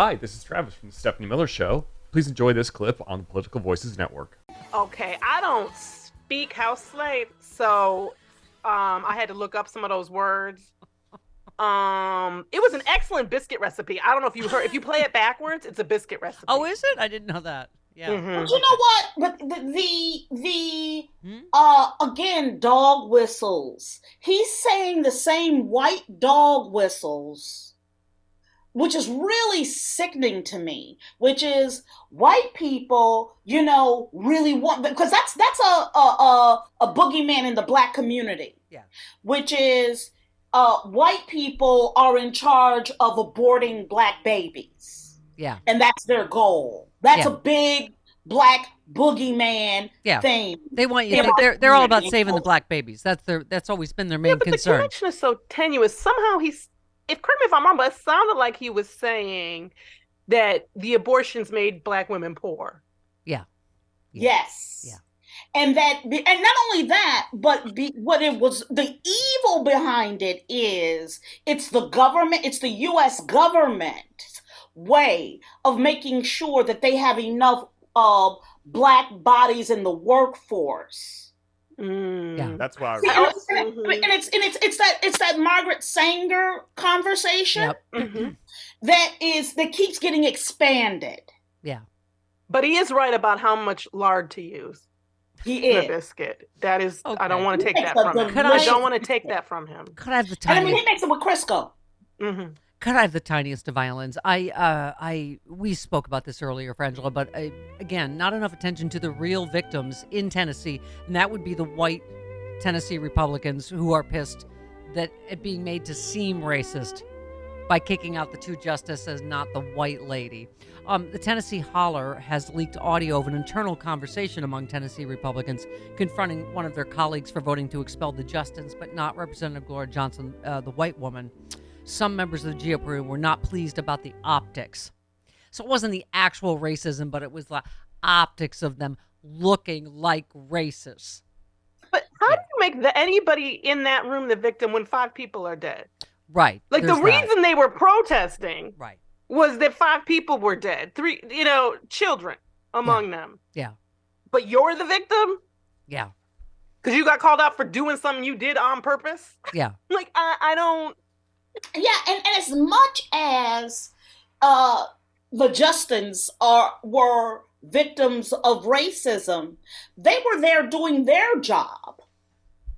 Hi, this is Travis from the Stephanie Miller Show. Please enjoy this clip on the Political Voices Network. Okay, I don't speak house slave, so I had to look up some of those words. It was an excellent biscuit recipe. I don't know if you heard. If you play it backwards, it's a biscuit recipe. Oh, is it? I didn't know that. Yeah. Mm-hmm. But you know what? But again, dog whistles. He's saying the same white dog whistles, which is really sickening to me, which is white people, really want, because that's a boogeyman in the black community. Yeah. Which is white people are in charge of aborting black babies. Yeah. And that's their goal. That's a big black boogeyman thing. They want you. They're all about saving the black babies. That's always been their main concern. The connection is so tenuous. Somehow correct me if I'm wrong, but it sounded like he was saying that the abortions made black women poor. Yeah. Yes. Yeah. And not only that, but what it was, the evil behind it is, it's the government, it's the U.S. government's way of making sure that they have enough black bodies in the workforce. Yeah, that's why. It's that Margaret Sanger conversation that keeps getting expanded. Yeah, but he is right about how much lard to use. He is. The biscuit. That is. Okay. I don't want to take that from him. I don't want to take that from him. Could I have the tiniest? And he makes it with Crisco. Mm-hmm. Could I have the tiniest of violins? We spoke about this earlier, Frangela, but again, not enough attention to the real victims in Tennessee, and that would be the white Tennessee Republicans who are pissed that it being made to seem racist by kicking out the two justices, not the white lady. The Tennessee Holler has leaked audio of an internal conversation among Tennessee Republicans confronting one of their colleagues for voting to expel the Justins, but not Representative Gloria Johnson, the white woman. Some members of the GOP were not pleased about the optics. So it wasn't the actual racism, but it was the optics of them looking like racists. But how do you make anybody in that room the victim when 5 people are dead? Right. Like the reason they were protesting was that 5 people were dead. 3, children among them. Yeah. But you're the victim? Yeah. Because you got called out for doing something you did on purpose? Yeah. Like, I don't... Yeah, and as much as the Justins were victims of racism, they were there doing their job.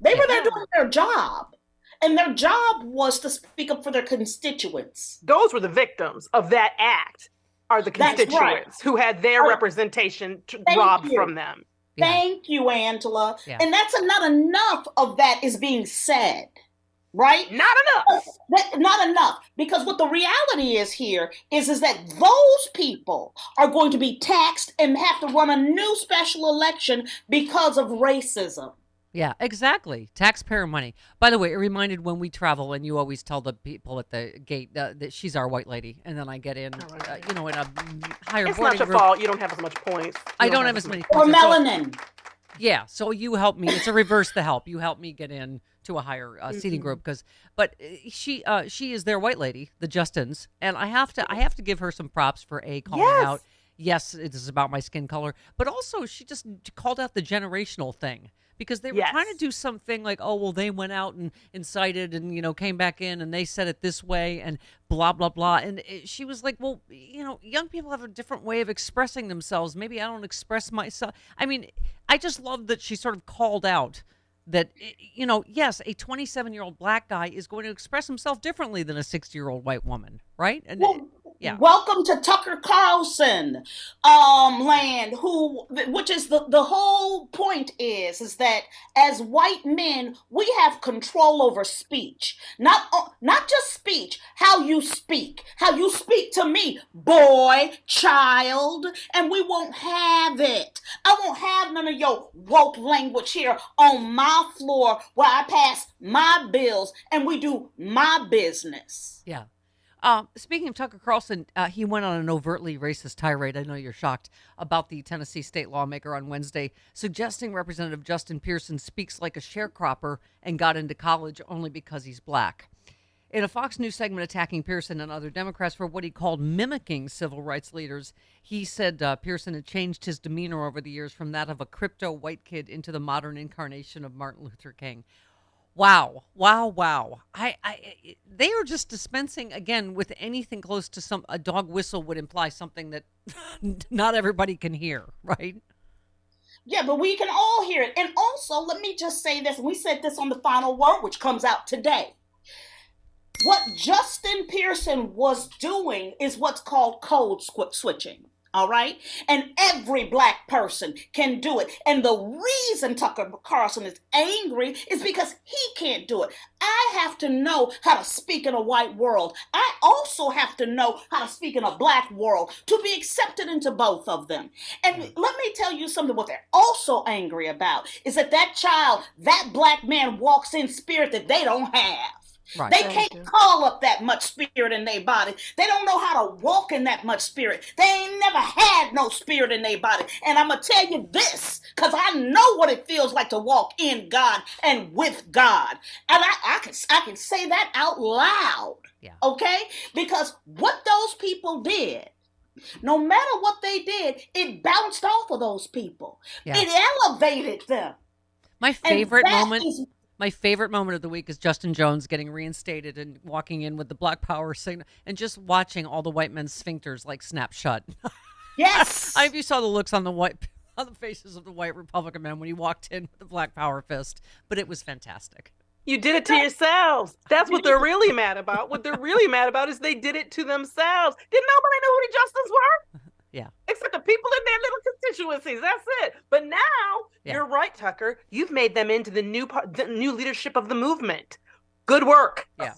They were there doing their job. And their job was to speak up for their constituents. Those were the victims of that act, are the constituents who had their representation robbed from them. Yeah. Thank you, Angela. Yeah. And that's not enough of that is being said. Right? Not enough. Not enough. Because what the reality is here is that those people are going to be taxed and have to run a new special election because of racism. Yeah, exactly. Taxpayer money. By the way, it reminded when we travel and you always tell the people at the gate that she's our white lady. And then I get in, in a higher it's boarding not your group. fault. You don't have as much points. I don't have as many points. Or melanin. Yeah, so you help me. It's a reverse the help. You help me get in to a higher seating group but she is their white lady, the Justins, and I have to give her some props for calling out. Yes, it is about my skin color, but also she just called out the generational thing because they were trying to do something like, oh well, they went out and incited and came back in and they said it this way and blah blah blah, and she was like, well, young people have a different way of expressing themselves. Maybe I don't express myself. I mean, I just love that she sort of called out that, yes, a 27-year-old black guy is going to express himself differently than a 60-year-old white woman, right? And welcome to Tucker Carlson land, which is the whole point is that as white men, we have control over speech. Not just speech, how you speak to me, boy, child, and we won't have it. I won't have none of your woke language here on my floor where I pass my bills and we do my business. Yeah. Speaking of Tucker Carlson, he went on an overtly racist tirade. I know you're shocked about the Tennessee state lawmaker on Wednesday, suggesting Representative Justin Pearson speaks like a sharecropper and got into college only because he's black. In a Fox News segment attacking Pearson and other Democrats for what he called mimicking civil rights leaders, he said Pearson had changed his demeanor over the years from that of a crypto white kid into the modern incarnation of Martin Luther King. Wow. They are just dispensing, again, with anything close to a dog whistle would imply something that not everybody can hear, right? Yeah, but we can all hear it. And also, let me just say this. We said this on the final word, which comes out today. What Justin Pearson was doing is what's called code switching. All right. And every black person can do it. And the reason Tucker Carlson is angry is because he can't do it. I have to know how to speak in a white world. I also have to know how to speak in a black world to be accepted into both of them. And let me tell you something. What they're also angry about is that child, that black man walks in spirit that they don't have. Right. They can't call up that much spirit in their body. They don't know how to walk in that much spirit. They ain't never had no spirit in their body. And I'm going to tell you this, because I know what it feels like to walk in God and with God. And I can say that out loud. Yeah. Okay? Because what those people did, no matter what they did, it bounced off of those people. Yeah. It elevated them. My favorite moment of the week is Justin Jones getting reinstated and walking in with the Black Power signal and just watching all the white men's sphincters like snap shut. Yes. I hope you saw the looks on the faces of the white Republican men when he walked in with the Black Power fist, but it was fantastic. You did it to yourselves. That's what they're really mad about. What they're really mad about is they did it to themselves. Didn't nobody know who the Justins were? Yeah. Except the people in their little constituencies. That's it. But now, You're right, Tucker. You've made them into the new leadership of the movement. Good work. Yeah.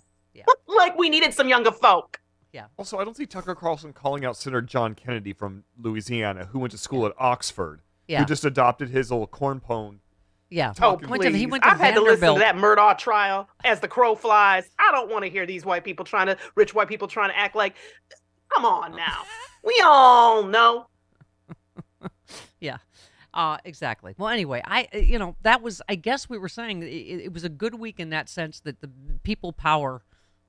Like we needed some younger folk. Yeah. Also, I don't see Tucker Carlson calling out Senator John Kennedy from Louisiana, who went to school at Oxford, who just adopted his little corn pone. Yeah. Oh, Please. He went to I've had to listen to Vanderbilt. that Murdaugh trial as the crow flies. I don't want to hear these rich white people trying to act like, come on now. We all know. Yeah. Exactly. Well, anyway, I guess we were saying it was a good week in that sense that the people power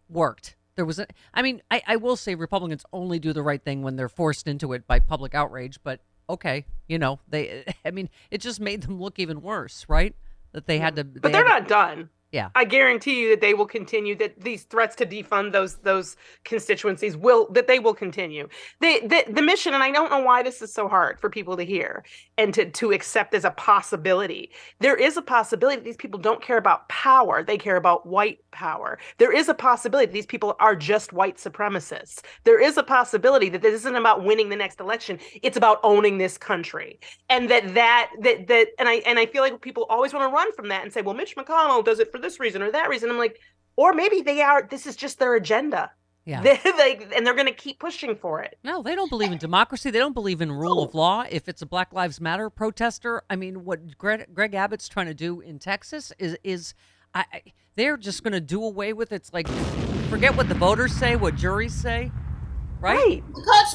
worked. There was I will say Republicans only do the right thing when they're forced into it by public outrage, but okay, it just made them look even worse, right? That they had to. But they're not done. Yeah. I guarantee you that they will continue, that these threats to defund those constituencies will continue. The mission, and I don't know why this is so hard for people to hear and to accept as a possibility. There is a possibility that these people don't care about power. They care about white power. There is a possibility that these people are just white supremacists. There is a possibility that this isn't about winning the next election. It's about owning this country. And and I feel like people always want to run from that and say, well, Mitch McConnell does it for this reason or that reason. I'm like, or maybe this is just their agenda. Yeah. And they're going to keep pushing for it. No, they don't believe in democracy. They don't believe in rule of law. If it's a Black Lives Matter protester, what Greg Abbott's trying to do in Texas is they're just going to do away with it. It's like, forget what the voters say, what juries say. Right.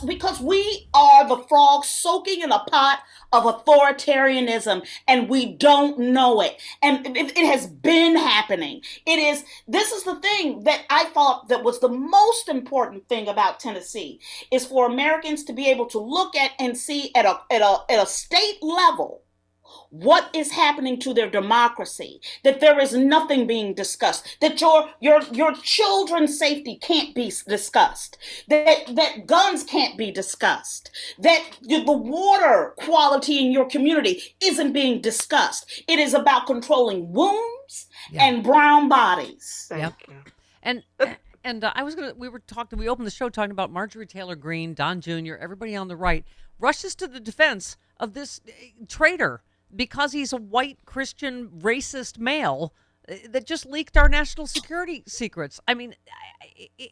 Because we are the frogs soaking in a pot of authoritarianism and we don't know it. And it has been happening. This is the thing that I thought that was the most important thing about Tennessee is for Americans to be able to look at and see at a state level what is happening to their democracy, that there is nothing being discussed, that your children's safety can't be discussed, that guns can't be discussed, that the water quality in your community isn't being discussed. It is about controlling wombs and brown bodies. Yep. And we opened the show talking about Marjorie Taylor Greene, Don Jr., everybody on the right rushes to the defense of this traitor because he's a white Christian racist male that just leaked our national security secrets. It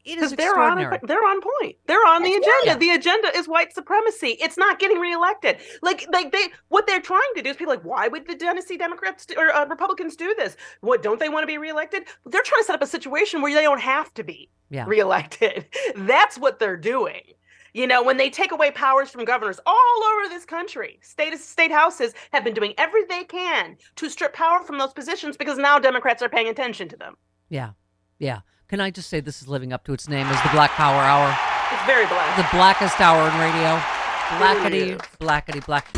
is extraordinary. They're on point. They're on the agenda. Yeah. The agenda is white supremacy. It's not getting reelected. What they're trying to do is people like, why would the Tennessee Democrats or Republicans do this? What, don't they want to be reelected? They're trying to set up a situation where they don't have to be reelected. That's what they're doing. When they take away powers from governors all over this country, state houses have been doing everything they can to strip power from those positions because now Democrats are paying attention to them. Yeah. Yeah. Can I just say this is living up to its name as the Black Power Hour? It's very black. The blackest hour in radio. Really is. Blackety, black.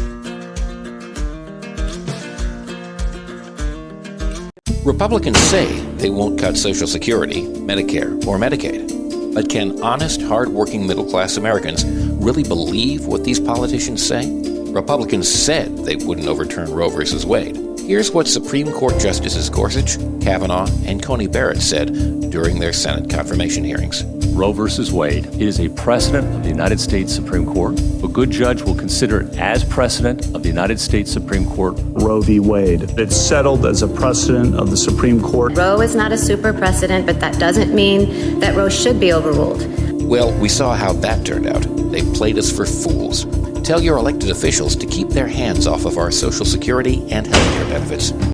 Republicans say they won't cut Social Security, Medicare, or Medicaid. But can honest, hard-working middle-class Americans really believe what these politicians say? Republicans said they wouldn't overturn Roe v. Wade. Here's what Supreme Court Justices Gorsuch, Kavanaugh, and Coney Barrett said during their Senate confirmation hearings. Roe v. Wade is a precedent of the United States Supreme Court. A good judge will consider it as precedent of the United States Supreme Court. Roe v. Wade. It's settled as a precedent of the Supreme Court. Roe is not a super precedent, but that doesn't mean that Roe should be overruled. Well, we saw how that turned out. They played us for fools. Tell your elected officials to keep their hands off of our Social Security and healthcare benefits.